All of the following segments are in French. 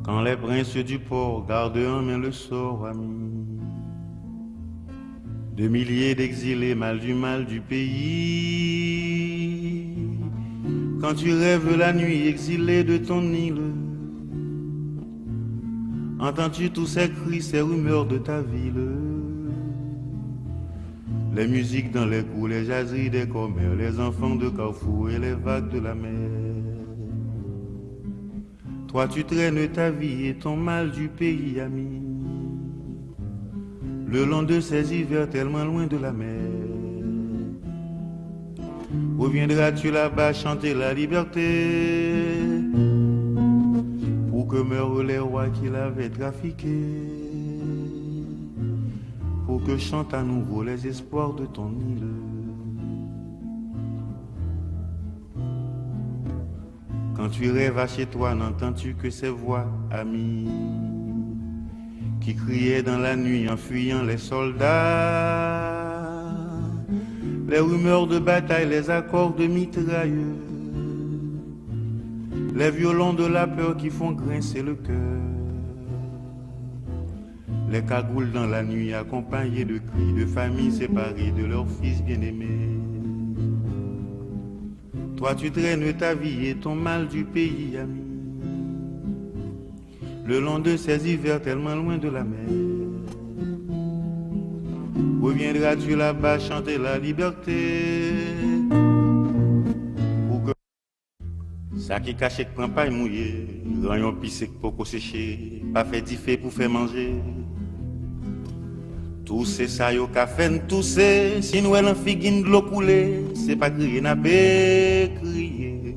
Quand les princes du port gardent en main le sort, ami, de milliers d'exilés mal du pays. Quand tu rêves la nuit exilé de ton île, entends-tu tous ces cris, ces rumeurs de ta ville? Les musiques dans les coups, les jaseries des commères, les enfants de Carrefour et les vagues de la mer. Toi tu traînes ta vie et ton mal du pays, ami, le long de ces hivers tellement loin de la mer. Reviendras-tu là-bas chanter la liberté, pour que meurent les rois qui l'avaient trafiqué, pour que chantent à nouveau les espoirs de ton île. Quand tu rêves à chez toi, n'entends-tu que ces voix, amis, qui criaient dans la nuit en fuyant les soldats, les rumeurs de bataille, les accords de mitrailleux, les violons de la peur qui font grincer le cœur, les cagoules dans la nuit accompagnés de cris de familles séparées de leurs fils bien-aimés. Toi tu traînes ta vie et ton mal du pays, ami, le long de ces hivers tellement loin de la mer. Reviendras-tu là-bas chanter la liberté, pour que ça qui cache que prend pas mouillé, rayon pissé que pour sécher, pas fait diffé pour faire manger. Tous ces ça yo café tous ces si nous en figuine de l'eau couler, c'est pas crier n'a pas crier.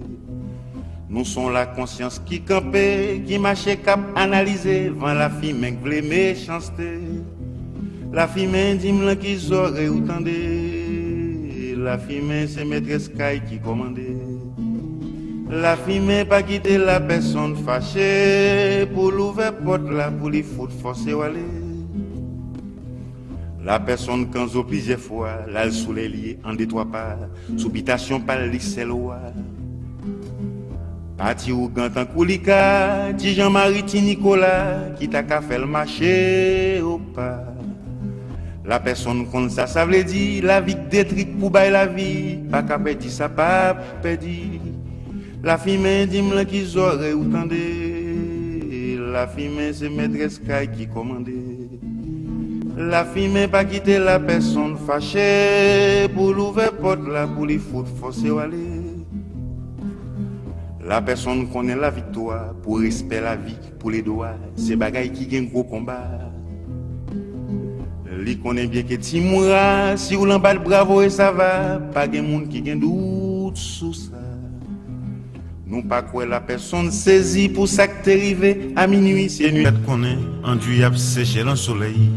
Nous sommes la conscience qui campait, qui marchait cap analysé, vent la fille que vle méchanceté. La fille dit m'lan qui aurait outendé, la fille c'est maîtresse Kai qui commandait. La fille pas quitter la personne fâchée, pour l'ouvrir porte là pour lui foutre forcer ou aller. La personne quand zo plusieurs fois, là sous les liés en détoie pas, subitation par l'ixel loi. Parti ou gantan koulika, ti Jean-Marie ti Nicolas, qui t'a qu'à faire le marché au pas. La personne comme ça veut dire la vie détruite pour bailler la vie, pas qu'à perdre ça pas perdre. La fille m'a dit m'la qui aurait outendé, la fille m'a c'est maîtresse Kai qui commandait. La fille m'a pas quitté la personne fâchée, pour l'ouvrir porte là pour lui foutre forcer ou aller. La personne connaît la victoire, pour respect la vie, pour les doigts, c'est bagaille qui gagne gros combat. Li connaît bien que ti moura, si ou l'emballe bravo et ça va, pas de monde qui gagne doute sous ça. Non pas quoi la personne saisie pour ça que t'es arrivé à minuit, c'est nuit. Connaît, enduit à sécher dans le soleil.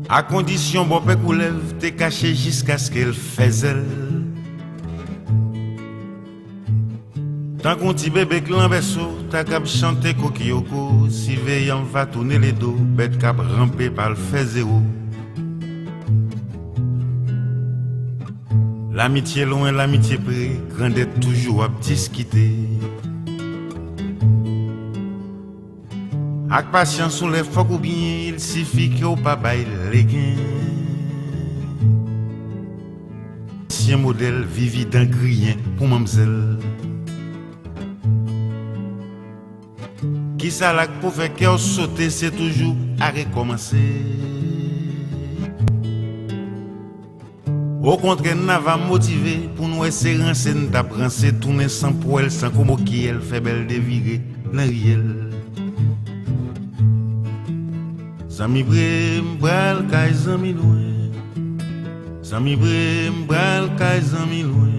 À condition bon pèque ou lève, t'es caché jusqu'à ce qu'elle fasse elle. Tant qu'on ti bébé clan berceau, t'as qu'à chanter coquilloko, si veillant va tourner les dos, bête cap ramper par le fait zéro. L'amitié loin, l'amitié près, grandette toujours à discuter. Avec patience on les faut ou bien, il suffit qu'on pas baille les gains. Si un modèle vivi d'un grien pour mamzelle. Qui ça là pour faire cœur sauter, c'est toujours à recommencer. Au contraire, nous va motiver pour nous essayer de renseigner, nous apprendre, tourner sans poêle, sans comme qui elle fait belle dévirer dans riel. Zami brem bral kay zami loin, zami brem bral kay zami loin.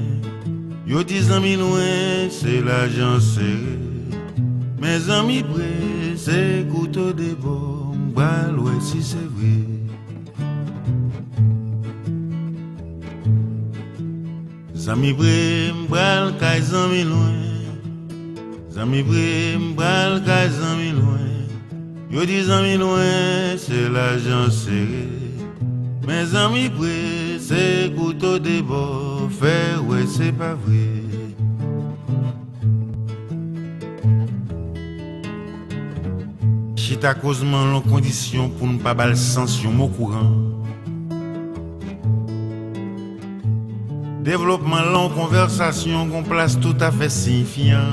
Yo di zami loin, c'est l'argent serré. Mes amis brem, c'est couteau de bombe, bral ouais si c'est vrai. Zami brem bral kay zami loin, zami brem bral kay zami loin. Yo dis amis loin, c'est l'argent serré. Mes amis près, c'est couteau de bord. Faire ouais, c'est pas vrai. chita causeman l'en condition pour ne pas bal sens yon mot courant. Développement l'en conversation qu'on place tout à fait signifiant.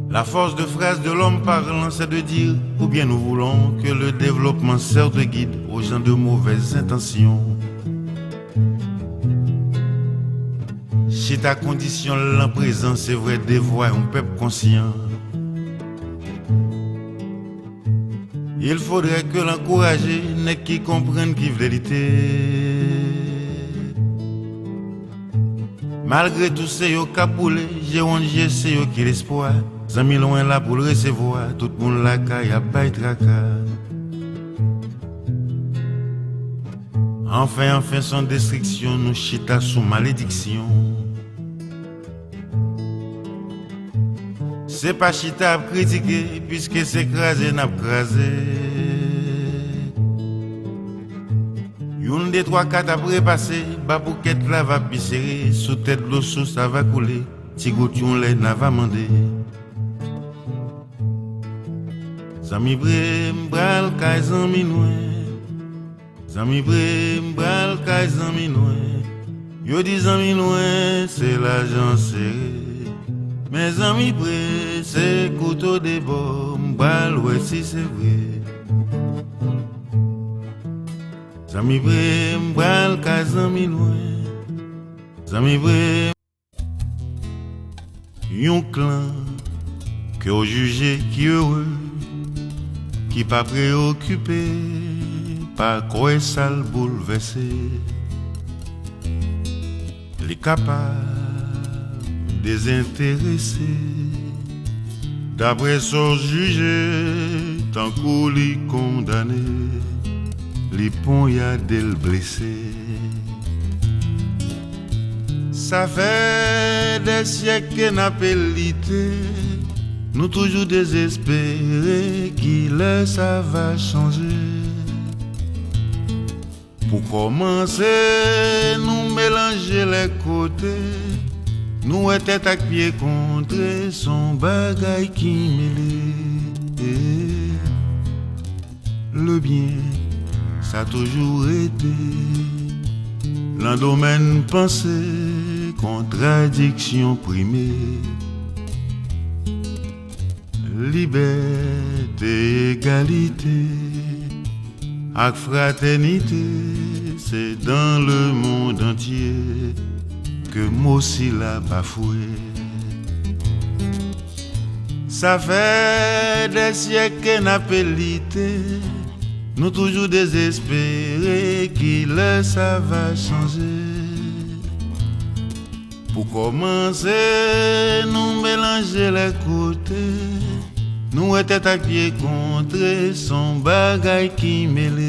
La force de phrase de l'homme parlant, c'est de dire, ou bien nous voulons que le développement sert de guide aux gens de mauvaises intentions. Si ta condition l'en présent, c'est vrai, dévoie un peuple conscient. Il faudrait que l'encourager n'est qui comprenne qui vérité. Malgré tout c'est yo capoulé, j'ai honte, c'est yo qui l'espoir. Zami loin là pour le recevoir, tout le monde là y a pas de tracas. Enfin sans destruction, nous chita sous malédiction. C'est pas chita à critiquer, puisque c'est crasé n'a crasé. Une des 3, 4 après passé, bas bouquette là va pisser, sous tête l'eau sous ça va couler, ti goution lait n'a va mander. Zami bre m'bral kay zami noue, zami bre m'bral kay zami noue. Yo di zami noue, c'est l'argent serré. Mes amis bre, c'est couteau de bord, m'bral ouais si c'est vrai. Zami bre m'bral kay zami noue, zami bre. Yon clan que au jugé qui heureux, qui pas préoccupé, pas quoi ça le bouleversé. Les capables désintéressés, d'après son jugé, tant qu'on les condamné, les ponts y a des blessés. Ça fait des siècles n'a pélité, nous toujours désespérés qu'il ça va changer. Pour commencer, nous mélanger les côtés, nous était à pied contre son bagaille qui mêlait. Le bien, ça a toujours été l'un domaine pensé, contradiction primée. Liberté, égalité, ak fraternité, c'est dans le monde entier que Mossi l'a bafoué. Ça fait des siècles n'a pélité, nous toujours désespérés qu'il ça va changer. Pour commencer, nous mélanger les côtés, nous étions à pied contre son bagaille qui mêlait.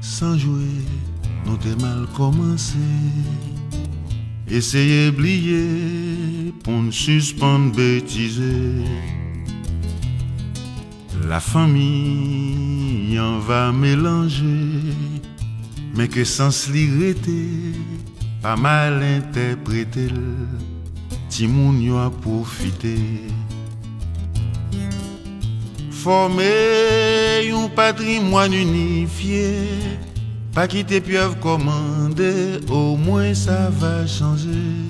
Sans jouer, nous t'es mal commencé. Essayez d'oublier pour nous suspendre bêtiser. La famille en va mélanger, mais que sans l'irriter, pas mal interprété. Timoun yo a profité. Former un patrimoine unifié, pas quitter pieuvre commandé, au moins ça va changer.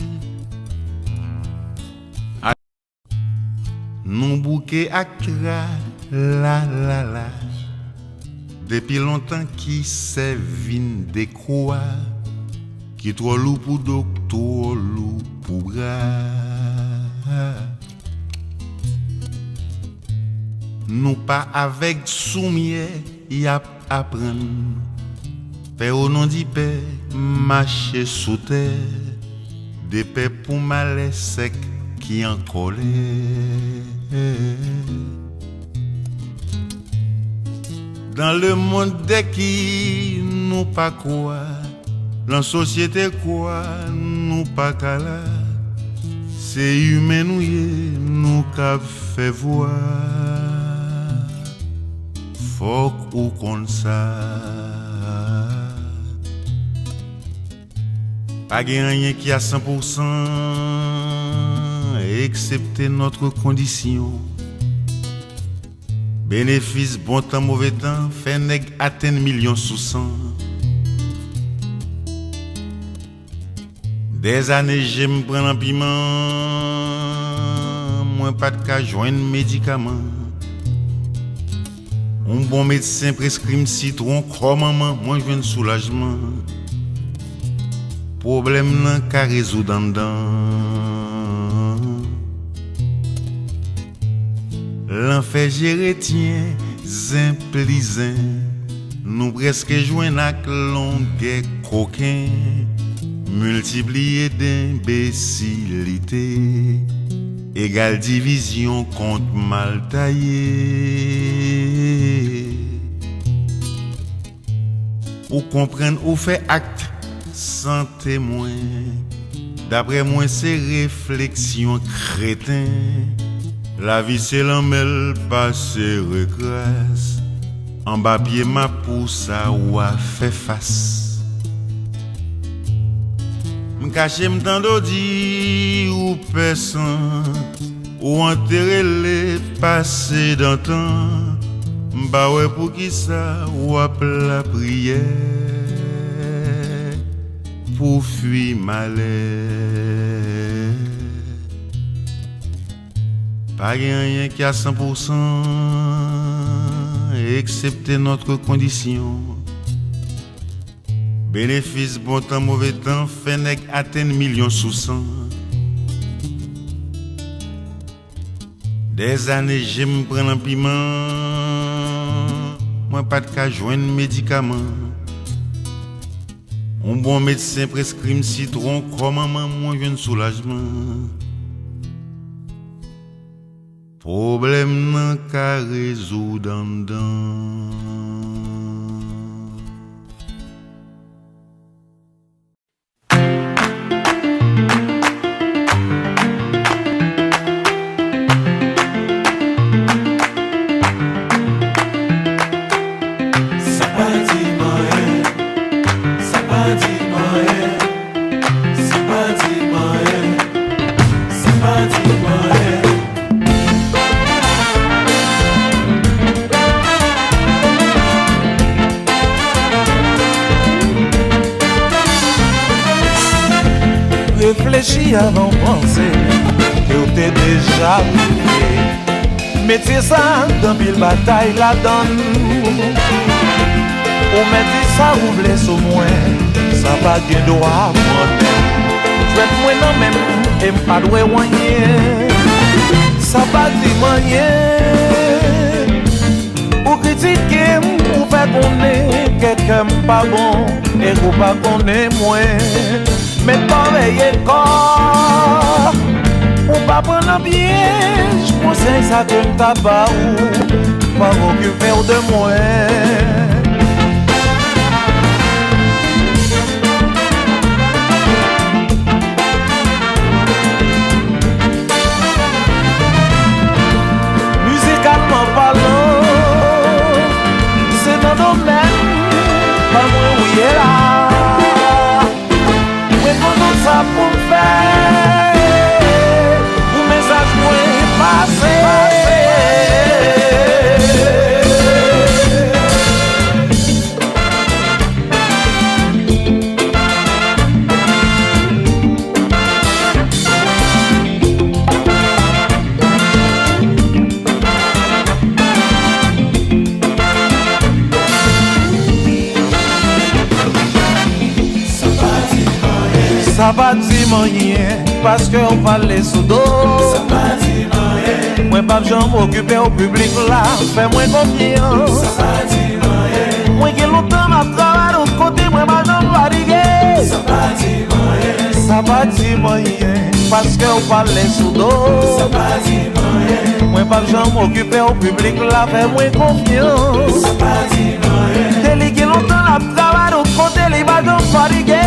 Non bouquet akra, la la la. Depuis longtemps qui servin des croix, qui trop loup pour docteur, loup pour bras. Nous pas avec soumier, y a apprendre. Père au nom du père, marcher sous terre, des pères pour malais sec qui en colère. Dans le monde de qui nous pas quoi, dans la société quoi nous pas cala, c'est humain nous qu'a fait voir. Faut ou comme ça, pas rien qui a 100%, excepté notre condition. Bénéfice, bon temps, mauvais temps, fait nèg atteindre millions sous 100. Des années, j'aime prendre un piment, moi pas de cas joindre médicament. Un bon médecin prescrit citron, croix maman, moi je veux un soulagement. Problème nan ka résoudre en dedans. L'enfer géré tient, zin plizin. Nous presque joint ak longue coquin. Multiplié d'imbécilité. Égale division contre mal taillé. Ou comprendre ou fait acte sans témoin. D'après moi c'est réflexion crétin. La vie c'est l'emmêle passé regresse. En bas pied ma pousse à ou a fait face. M'cache m'tando di ou personne. Ou enterrer les passés d'antan. M'ba ouais pour qui ça ou appelle la prière. Pour fuir malheur. Pas rien qui a 100%, excepté notre condition. Bénéfice, bon temps, mauvais temps, fait nèg atteindre millions sous 100. Des années, j'aime prendre un piment, moi pas de cas joindre médicament. Un bon médecin prescrit citron, croix maman, moi je veux un soulagement. Problème nan ka résoudre en dedans. Réfléchis avant de penser que t'es déjà arrivé. Mettez ça dans mille batailles la donne. Ou mettez ça ou blesse au moins. Ça va bien droit prendre. Faites-moi non même et m'pas doué moyen. Ça va dire moyen. Ou critiquer ou faire connaître quelqu'un pas bon. Et ou pas connaître moins. Mais pas veiller corps. Ou pas prendre un piège. Conseille ça comme tabac ou pas occuper de moi. Musicalement parlant, c'est dans le domaine, pas moi où il est là. Mais comment ça pour me faire, pour message moi passer. Ça va dire rien parce qu'on parle sous dos. Ça va dire rien. Moi pas besoin m'occuper au public là, fais-moi confiance. Ça va dire rien. Moi qui longtemps m'a travaillé de l'autre côté, moi pas besoin m'arrêter. Ça va dire rien. Ça va dire rien parce qu'on parle sous dos. Ça va dire rien. Moi pas besoin m'occuper au public là, fais-moi confiance. Ça va dire rien. Dès qui longtemps m'a travaillé de l'autre côté, les pas besoin m'arrêter.